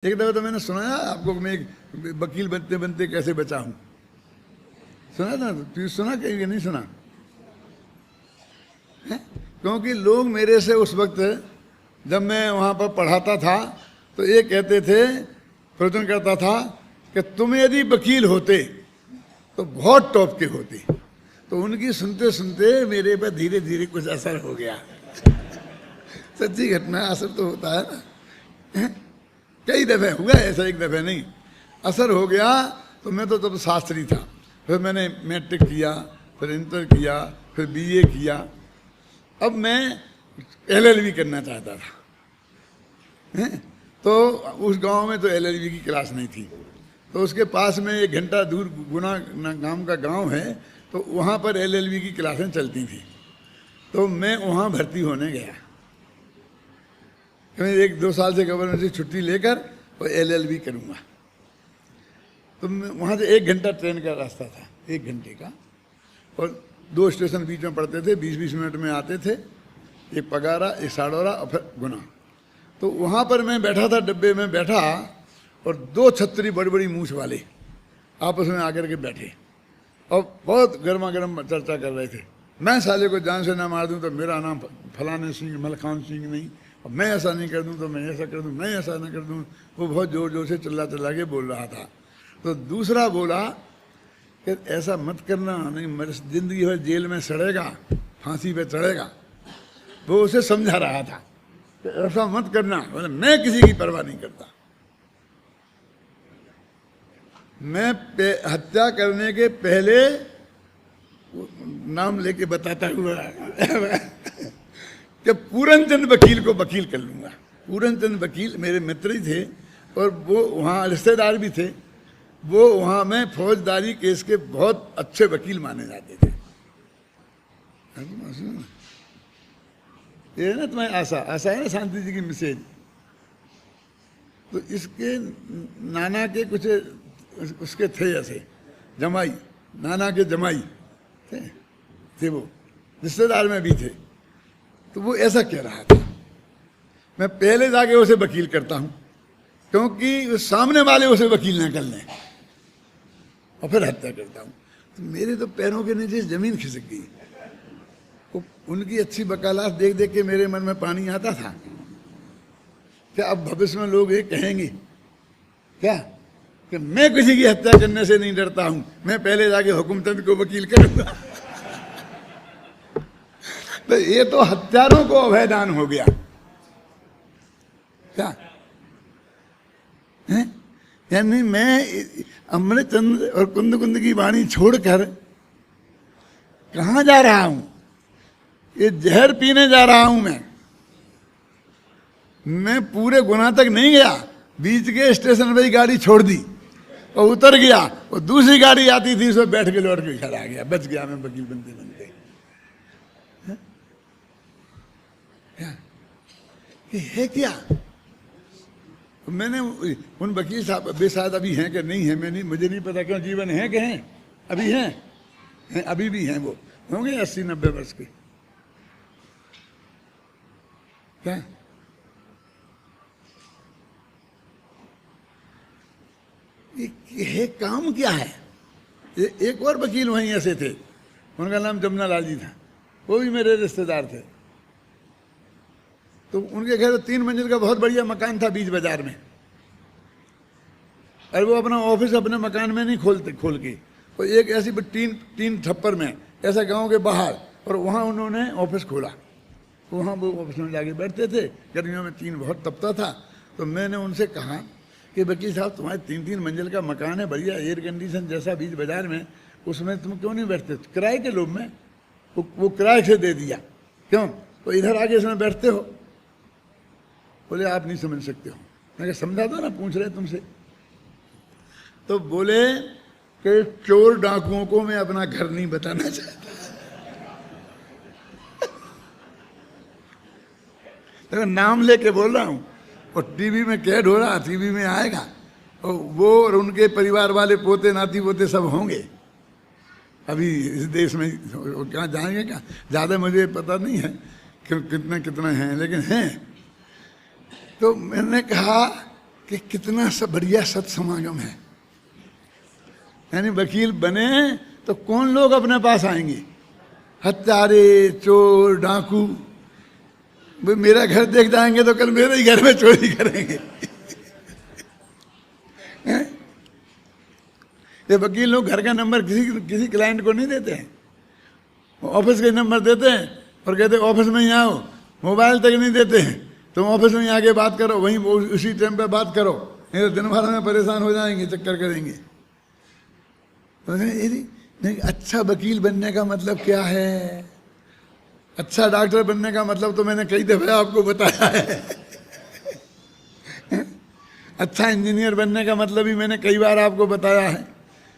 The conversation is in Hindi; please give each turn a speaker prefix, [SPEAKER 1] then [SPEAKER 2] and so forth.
[SPEAKER 1] एक दफा तो मैंने सुनाया आपको कि मैं एक वकील बनते बनते कैसे बचा हूं। सुना था? तू सुना कहीं नहीं सुना है? क्योंकि लोग मेरे से उस वक्त जब मैं वहां पर पढ़ाता था तो ये कहते थे, प्रवचन करता था कि तुम यदि वकील होते तो बहुत टॉप के होते। तो उनकी सुनते सुनते मेरे पर धीरे धीरे कुछ असर हो गया। सच्ची घटना, असर तो होता है ना। कई दफे हुआ ऐसा, एक दफे नहीं। असर हो गया। तो मैं तो तब शास्त्री था, फिर मैंने मैट्रिक किया, फिर इंटर किया, फिर बीए किया। अब मैं एलएलबी करना चाहता था। तो उस गांव में तो एलएलबी की क्लास नहीं थी, तो उसके पास में 1 घंटा दूर गुना नाम का गांव है, तो वहाँ पर एलएलबी की क्लासें चलती थी। तो मैं वहाँ भर्ती होने गया। मैं 1-2 साल से गवर्नमेंट से छुट्टी लेकर और एलएलबी करूँगा। तो वहाँ से 1 घंटा ट्रेन का रास्ता था, 1 घंटे का, और 2 स्टेशन बीच में पड़ते थे, 20-20 मिनट में आते थे, एक पगारा, एक साड़ौरा और फिर गुना। तो वहाँ पर मैं बैठा था, डब्बे में बैठा, और 2 छतरी बड़ी बड़ी मूछ वाले आपस में आकर के बैठे और बहुत गर्मा गर्म चर्चा कर रहे थे। मैं साले को जान से ना मार दूं तो मेरा नाम फलाने सिंह, मलखान सिंह नहीं, और मैं ऐसा नहीं कर दूं तो मैं ऐसा कर दूं, मैं ऐसा ना कर दूं। वो बहुत जोर जोर से चिल्ला चिल्ला के बोल रहा था। तो दूसरा बोला कि ऐसा मत करना, नहीं मेरी जिंदगी भर जेल में सड़ेगा, फांसी पे चढ़ेगा। वो उसे समझा रहा था कि ऐसा मत करना। बोले मैं किसी की परवाह नहीं करता, मैं हत्या करने के पहले नाम लेके बताता हुआ कि पूरनचंद वकील को वकील कर लूंगा। पूरनचंद वकील मेरे मित्र ही थे और वो वहाँ रिश्तेदार भी थे। वो वहाँ में फौजदारी केस के बहुत अच्छे वकील माने जाते थे। ये ना तुम्हारी आशा है ना, शांति जी की मिसेज। तो इसके नाना के कुछ उसके थे ऐसे जमाई, नाना के जमाई थे वो, रिश्तेदार में भी थे। तो वो ऐसा कह रहा था, मैं पहले जाके उसे वकील करता हूं क्योंकि सामने वाले उसे वकील न कर लें, और फिर हत्या करता हूं। तो मेरे तो पैरों के नीचे जमीन खिसक गई। उनकी अच्छी वकालत देख देख के मेरे मन में पानी आता था। क्या अब भविष्य में लोग ये कहेंगे क्या कि मैं किसी की हत्या करने से नहीं डरता हूं, मैं पहले जाके हुकुमचंद को वकील करूंगा। तो ये तो हत्यारों को अभयदान हो गया क्या है? यानी मैं अमृतचंद और कुंद कुंद की वाणी छोड़कर कहां जा रहा हूं? ये जहर पीने जा रहा हूं। मैं पूरे गुना तक नहीं गया, बीच के स्टेशन पर ही गाड़ी छोड़ दी और उतर गया, और दूसरी गाड़ी आती थी उसमें बैठ के लौट के घर आ गया। बच गया मैं वकील बनते बनते। ये है क्या? मैंने उन वकील साहब बेशायद अभी हैं कि नहीं है, मुझे नहीं पता क्यों, जीवन है कि हैं, अभी हैं, अभी भी हैं। वो होंगे 80-90 वर्ष के। क्या ये है? काम क्या है? एक और वकील वहीं ऐसे थे, उनका नाम जमुना लाल जी था, वो भी मेरे रिश्तेदार थे। तो उनके घर 3 मंजिल का बहुत बढ़िया मकान था बीच बाजार में, और वो अपना ऑफिस अपने मकान में नहीं खोल के, और एक ऐसी तीन छप्पर में ऐसा गांव के बाहर, और वहाँ उन्होंने ऑफिस खोला। वहाँ वो ऑफिस में जाके बैठते थे। गर्मियों में 3 बहुत तपता था। तो मैंने उनसे कहा कि वकील साहब तुम्हारे 3-3 मंजिल का मकान है, बढ़िया एयर कंडीशन जैसा बीच बाजार में, उसमें तुम क्यों नहीं बैठते? किराए के लोग में वो किराए से दे दिया, क्यों? तो इधर आके इसमें बैठते हो। बोले आप नहीं समझ सकते हो। मैं समझा दो ना, पूछ रहे तुमसे। तो बोले कि चोर डाकुओं को मैं अपना घर नहीं बताना चाहता। तो नाम लेके बोल रहा हूँ, और टीवी में कैद हो रहा, टीवी में आएगा, और वो और उनके परिवार वाले पोते नाती पोते सब होंगे अभी इस देश में। कहाँ जाएंगे? क्या ज़्यादा मुझे पता नहीं है कि कितने हैं, लेकिन हैं। तो मैंने कहा कि कितना सब बढ़िया सत्समागम है। यानी वकील बने तो कौन लोग अपने पास आएंगे? हत्यारे, चोर, डाकू। वो मेरा घर देख जाएंगे तो कल मेरे ही घर में चोरी करेंगे। ये वकील लोग घर का नंबर किसी क्लाइंट को नहीं देते हैं, ऑफिस का नंबर देते हैं और कहते हैं ऑफिस में ही आओ। मोबाइल तक नहीं देते हैं, तुम ऑफिस में ही आके बात करो, वहीं उसी टाइम पे बात करो, नहीं तो दिन भर में परेशान हो जाएंगे, चक्कर करेंगे। तो नहीं, अच्छा वकील बनने का मतलब क्या है? अच्छा डॉक्टर बनने का मतलब तो मैंने कई दफे आपको बताया है। अच्छा इंजीनियर बनने का मतलब भी मैंने कई बार आपको बताया है।